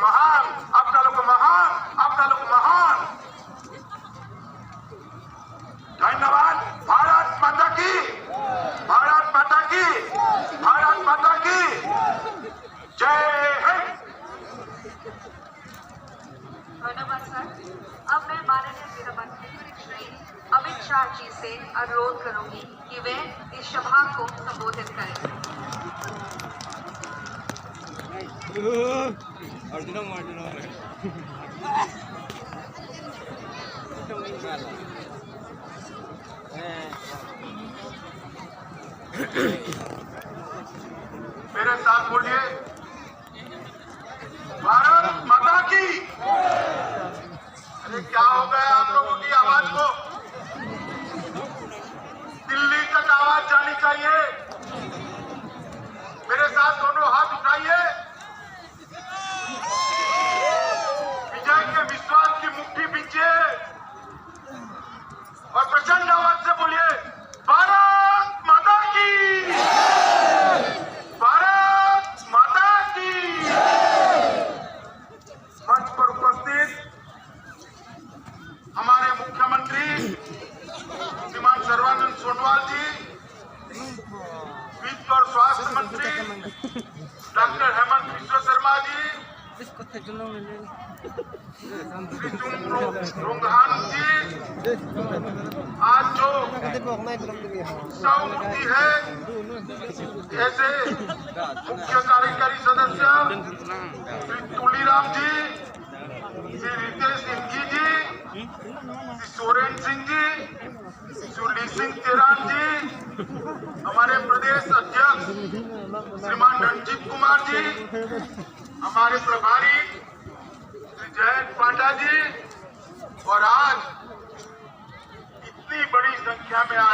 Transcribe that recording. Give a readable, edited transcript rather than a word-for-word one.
महान, आपका लोग महान, आपका लोग महान। धन्यवाद। भारत माता की, भारत माता की, भारत माता की जय हिंद। धन्यवाद सर। अब मैं माननीय गृह मंत्री श्री अमित शाह जी से अनुरोध करूंगी कि वे इस सभा को संबोधित करें। मेरे साथ बोलिए, भारत माता की। अरे क्या हो गया आप लोगों की आवाज को? दिल्ली तक आवाज जानी चाहिए। मेरे साथ दोनों हाथ उठाइए। विजय के विश्वास की मुट्ठी बींचिए और प्रचंड आवाज से बोलिए, भारत माता की, भारत माता की। मंच पर उपस्थित हमारे मुख्यमंत्री श्रीमान सर्बानंद सोनोवाल जी, वित्त और स्वास्थ्य मंत्री डॉक्टर हेमंत बिश्व शर्मा जी, रोंगहान जी, आज जो उत्सव होती है, ऐसे मुख्य कार्यकारी सदस्य श्री तुलीराम जी, श्री रितेश सिंघी जी, श्री सोरेन सिंह जी, श्री ली सिंह तेरान जी, हमारे प्रदेश अध्यक्ष श्रीमान रणजीत कुमार जी, हमारे प्रभारी श्री जयंत पांडा जी, और आज इतनी बड़ी संख्या में आए